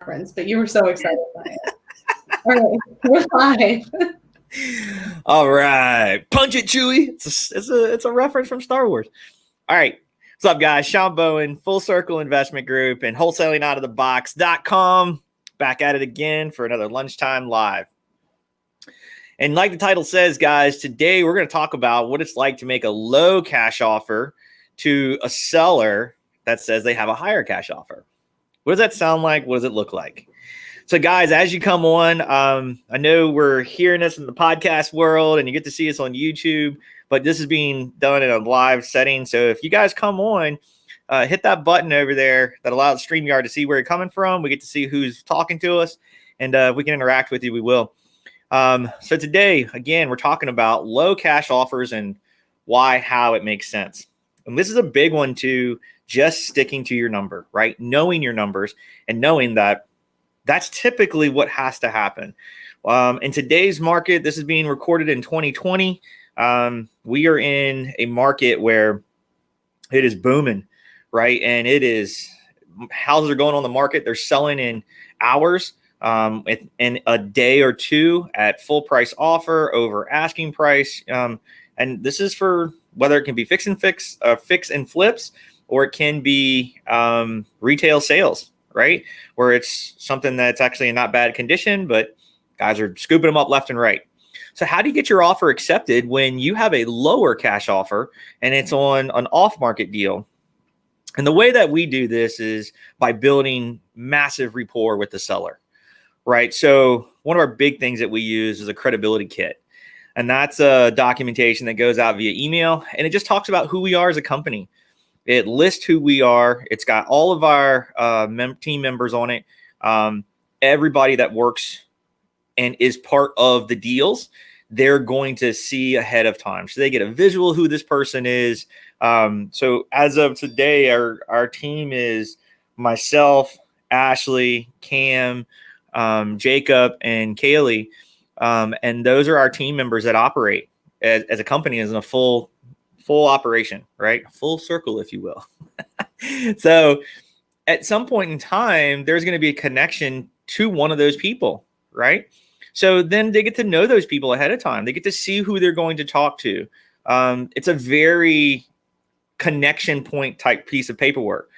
reference, but you were so excited by it. All right, we're live. All right. Punch it, Chewie. It's a reference from Star Wars. All right. What's up, guys? Shawn Bowen, Full Circle Investment Group, and wholesalingoutofthebox.com. Back at it again for another lunchtime live. And like the title says, guys, today we're going to talk about what it's like to make a low cash offer to a seller that says they have a higher cash offer. What does that sound like? What does it look like? So, guys, as you come on, I know we're hearing this in the podcast world and you get to see us on YouTube, but this is being done in a live setting. So if you guys come on, hit that button over there that allows StreamYard to see where you're coming from. We get to see who's talking to us, and if we can interact with you, we will. So today, again, we're talking about low cash offers and how it makes sense. And this is a big one too, just sticking to your number, right? Knowing your numbers and knowing that that's typically what has to happen. In today's market, this is being recorded in 2020. We are in a market where it is booming, right? And houses are going on the market. They're selling in hours, in a day or two at full price offer over asking price. And this is for whether it can be fix and flips, or it can be retail sales, right? Where it's something that's actually in not bad condition, but guys are scooping them up left and right. So how do you get your offer accepted when you have a lower cash offer and it's on an off-market deal? And the way that we do this is by building massive rapport with the seller, right? So one of our big things that we use is a credibility kit. And that's a documentation that goes out via email, and it just talks about who we are as a company. It lists who we are. It's got all of our team members on it. Everybody that works and is part of the deals, they're going to see ahead of time. So they get a visual who this person is. So as of today, our team is myself, Ashley, Cam, Jacob, and Kaylee. And those are our team members that operate as a company, as in a full operation, right? Full circle, if you will. So at some point in time, there's going to be a connection to one of those people, right? So then they get to know those people ahead of time. They get to see who they're going to talk to. It's a very connection point type piece of paperwork.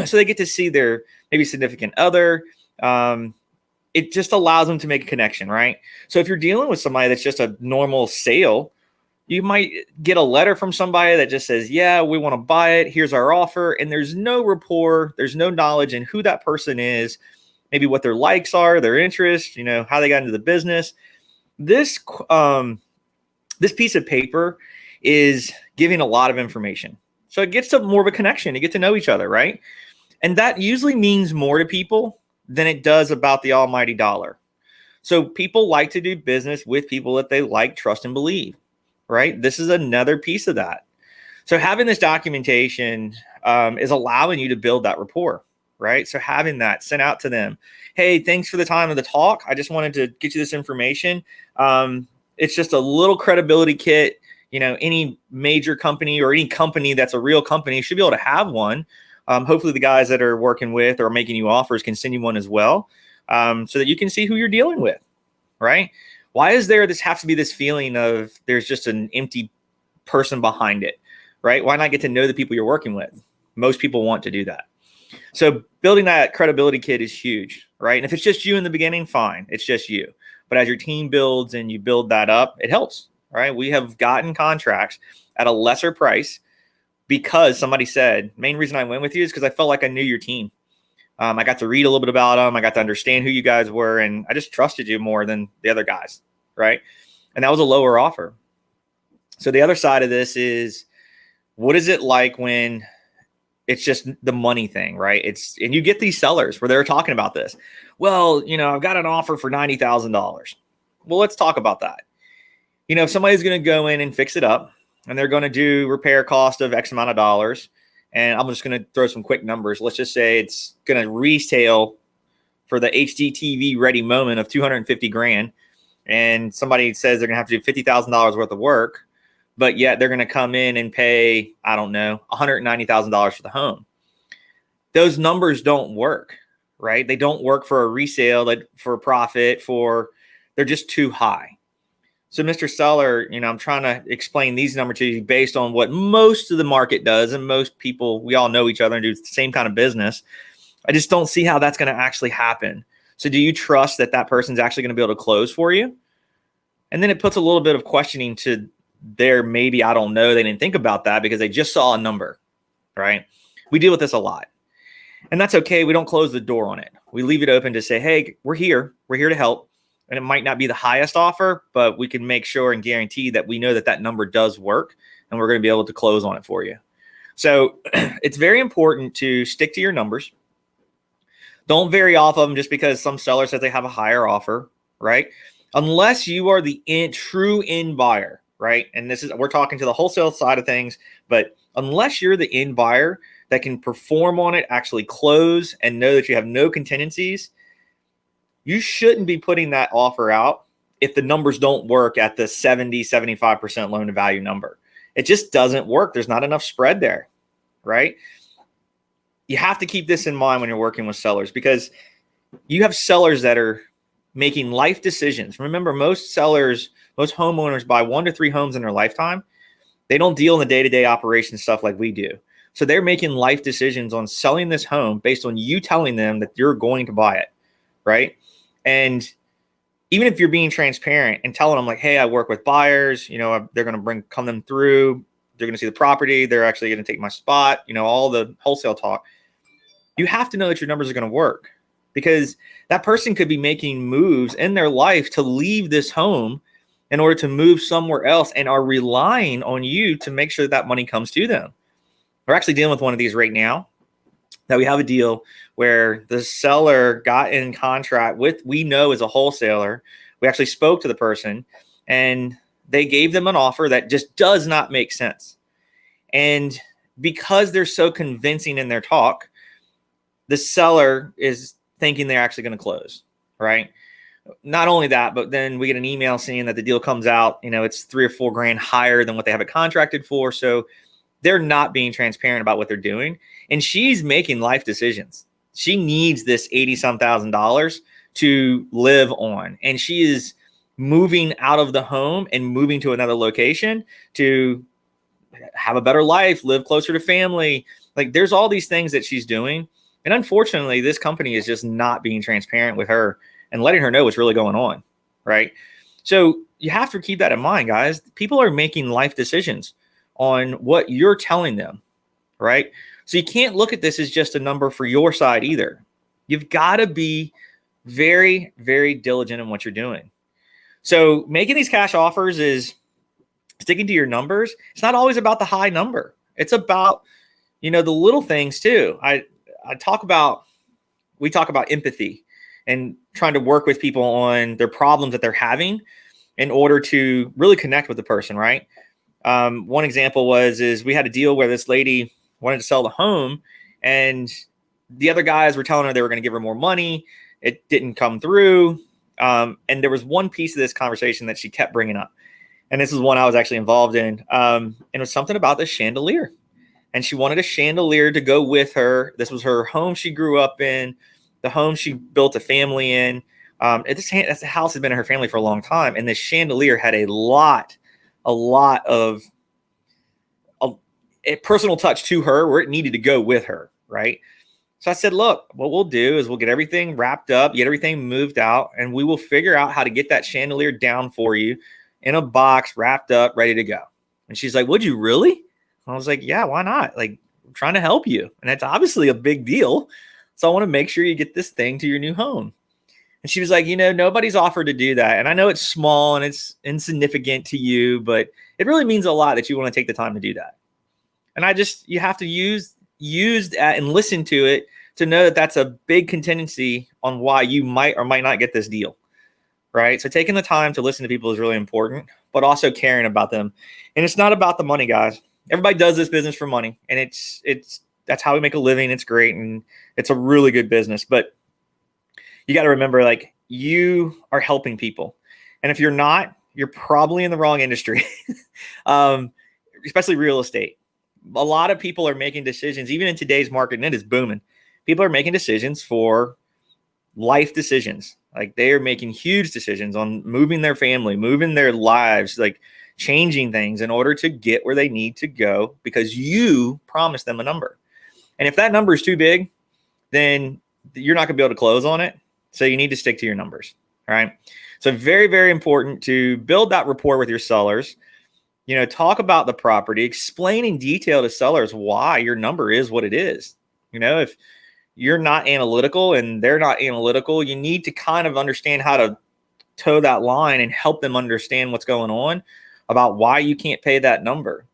So they get to see their maybe significant other. It just allows them to make a connection, right? So if you're dealing with somebody that's just a normal sale, you might get a letter from somebody that just says, yeah, we want to buy it. Here's our offer. And there's no rapport. There's no knowledge in who that person is, maybe what their likes are, their interests, how they got into the business. This piece of paper is giving a lot of information. So it gets to more of a connection. You get to know each other, right? And that usually means more to people than it does about the almighty dollar. So people like to do business with people that they like, trust, and believe. Right? This is another piece of that. So having this documentation is allowing you to build that rapport, right? So having that sent out to them. Hey, thanks for the time of the talk. I just wanted to get you this information. It's just a little credibility kit. Any major company or any company that's a real company should be able to have one. Hopefully the guys that are working with or making you offers can send you one as well, so that you can see who you're dealing with, right? Why is there have to be this feeling of there's just an empty person behind it, right? Why not get to know the people you're working with? Most people want to do that. So building that credibility kit is huge, right? And if it's just you in the beginning, fine. It's just you. But as your team builds and you build that up, it helps, right? We have gotten contracts at a lesser price because somebody said, main reason I went with you is because I felt like I knew your team. I got to read a little bit about them. I got to understand who you guys were, and I just trusted you more than the other guys, right? And that was a lower offer. So the other side of this is, what is it like when it's just the money thing, right? And you get these sellers where they're talking about this. Well, I've got an offer for $90,000. Well, let's talk about that. If somebody's going to go in and fix it up, and they're going to do repair cost of X amount of dollars, and I'm just going to throw some quick numbers. Let's just say it's going to retail for the HD TV ready moment of $250,000. And somebody says they're going to have to do $50,000 worth of work, but yet they're going to come in and pay, I don't know, $190,000 for the home. Those numbers don't work, right? They don't work for a resale, like for a profit, they're just too high. So, Mr. Seller, I'm trying to explain these numbers to you based on what most of the market does. And most people, we all know each other and do the same kind of business. I just don't see how that's going to actually happen. So do you trust that that person's actually going to be able to close for you? And then it puts a little bit of questioning to their maybe, I don't know, they didn't think about that because they just saw a number, right? We deal with this a lot. And that's okay. We don't close the door on it. We leave it open to say, hey, we're here. We're here to help. And it might not be the highest offer, but we can make sure and guarantee that we know that that number does work and we're going to be able to close on it for you. So it's very important to stick to your numbers. Don't vary off of them just because some seller says they have a higher offer, right? Unless you are the true end buyer, right? And we're talking to the wholesale side of things, but unless you're the end buyer that can perform on it, actually close and know that you have no contingencies, you shouldn't be putting that offer out if the numbers don't work at the 70, 75% loan to value number. It just doesn't work. There's not enough spread there, right? You have to keep this in mind when you're working with sellers because you have sellers that are making life decisions. Remember, most homeowners buy 1 to 3 homes in their lifetime. They don't deal in the day-to-day operation stuff like we do. So they're making life decisions on selling this home based on you telling them that you're going to buy it, right? And even if you're being transparent and telling them like, hey, I work with buyers, they're going to come them through. They're going to see the property. They're actually going to take my spot, all the wholesale talk. You have to know that your numbers are going to work because that person could be making moves in their life to leave this home in order to move somewhere else and are relying on you to make sure that money comes to them. We're actually dealing with one of these right now that we have a deal where the seller got in contract with, we know as a wholesaler, we actually spoke to the person and they gave them an offer that just does not make sense. And because they're so convincing in their talk, the seller is thinking they're actually going to close, right? Not only that, but then we get an email saying that the deal comes out, it's $3 or $4 grand higher than what they have it contracted for. So they're not being transparent about what they're doing. And she's making life decisions. She needs this $80,000 to live on. And she is moving out of the home and moving to another location to have a better life, live closer to family. Like there's all these things that she's doing. And unfortunately, this company is just not being transparent with her and letting her know what's really going on, right? So you have to keep that in mind, guys. People are making life decisions on what you're telling them, right? So you can't look at this as just a number for your side either. You've got to be very, very diligent in what you're doing. So making these cash offers is sticking to your numbers. It's not always about the high number. It's about, the little things too. we talk about empathy and trying to work with people on their problems that they're having in order to really connect with the person, right? One example is we had a deal where this lady wanted to sell the home and the other guys were telling her they were going to give her more money. It didn't come through. And there was one piece of this conversation that she kept bringing up. And this is one I was actually involved in. And it was something about this chandelier. And she wanted a chandelier to go with her. This was her home she grew up in, the home she built a family in. This house has been in her family for a long time. And this chandelier had a lot of a personal touch to her where it needed to go with her, right? So I said, look, what we'll do is we'll get everything wrapped up, get everything moved out, and we will figure out how to get that chandelier down for you in a box, wrapped up, ready to go. And she's like, would you really? I was like, yeah, why not? Like, I'm trying to help you. And it's obviously a big deal. So I want to make sure you get this thing to your new home. And she was like, nobody's offered to do that. And I know it's small and it's insignificant to you, but it really means a lot that you want to take the time to do that. And you have to use that and listen to it to know that that's a big contingency on why you might or might not get this deal, right? So taking the time to listen to people is really important, but also caring about them. And it's not about the money, guys. Everybody does this business for money, and that's how we make a living. It's great, and it's a really good business. But you got to remember, like, you are helping people, and if you're not, you're probably in the wrong industry, especially real estate. A lot of people are making decisions, even in today's market, and it is booming. People are making decisions for life decisions. Like they are making huge decisions on moving their family, moving their lives, like changing things in order to get where they need to go because you promised them a number. And if that number is too big, then you're not going to be able to close on it. So you need to stick to your numbers. All right. So very, very important to build that rapport with your sellers. Talk about the property, explain in detail to sellers why your number is what it is. If you're not analytical and they're not analytical, you need to kind of understand how to toe that line and help them understand what's going on about why you can't pay that number.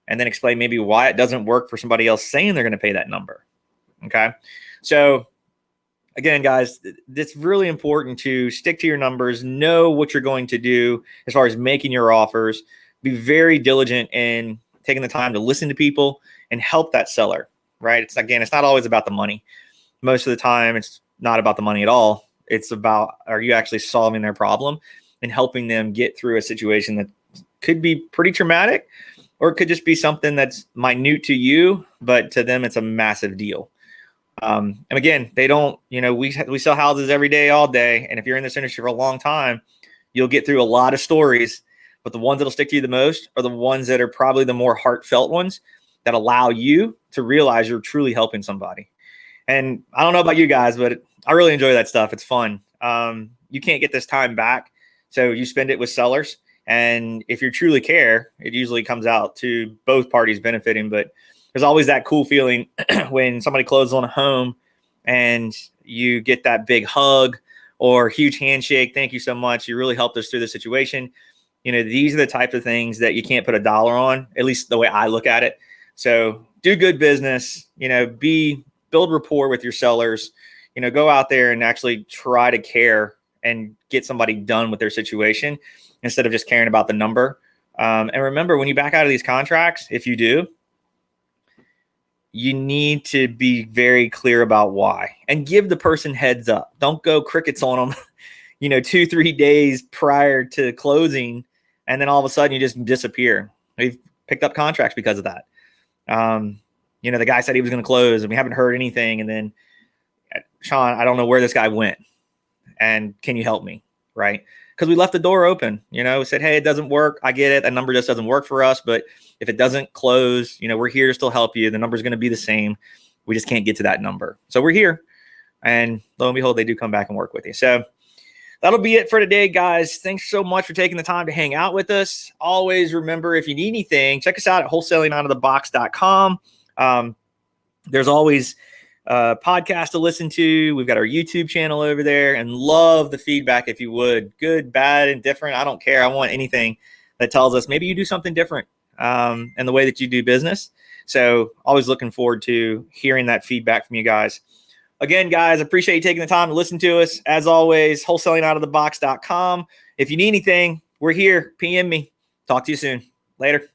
And then explain maybe why it doesn't work for somebody else saying they're going to pay that number. Okay. So again, guys, it's really important to stick to your numbers, know what you're going to do as far as making your offers, be very diligent in taking the time to listen to people and help that seller, right? It's not always about the money. Most of the time, it's not about the money at all. It's about, are you actually solving their problem and helping them get through a situation that could be pretty traumatic, or it could just be something that's minute to you, but to them, it's a massive deal. And again, they don't, we sell houses every day, all day. And if you're in this industry for a long time, you'll get through a lot of stories, but the ones that'll stick to you the most are the ones that are probably the more heartfelt ones that allow you to realize you're truly helping somebody. And I don't know about you guys, but I really enjoy that stuff. It's fun. You can't get this time back. So you spend it with sellers. And if you truly care, it usually comes out to both parties benefiting. But there's always that cool feeling when somebody closes on a home and you get that big hug or huge handshake. Thank you so much. You really helped us through the situation. These are the types of things that you can't put a dollar on, at least the way I look at it. So do good business, build rapport with your sellers, go out there and actually try to care and get somebody done with their situation instead of just caring about the number. And remember, when you back out of these contracts, if you do, you need to be very clear about why and give the person heads up. Don't go crickets on them, 2-3 days prior to closing. And then all of a sudden you just disappear. We've picked up contracts because of that. The guy said he was going to close and we haven't heard anything. And then, Shawn, I don't know where this guy went. And can you help me? Right. Because we left the door open, said, hey, it doesn't work. I get it. That number just doesn't work for us. But if it doesn't close, we're here to still help you. The number is going to be the same. We just can't get to that number. So we're here. And lo and behold, they do come back and work with you. So that'll be it for today, guys. Thanks so much for taking the time to hang out with us. Always remember, if you need anything, check us out at wholesalingoutofthebox.com. There's always podcast to listen to. We've got our YouTube channel over there, and love the feedback if you would. Good, bad, and different. I don't care. I want anything that tells us maybe you do something different in the way that you do business. So always looking forward to hearing that feedback from you guys. Again, guys, appreciate you taking the time to listen to us. As always, wholesalingoutofthebox.com. If you need anything, we're here. PM me. Talk to you soon. Later.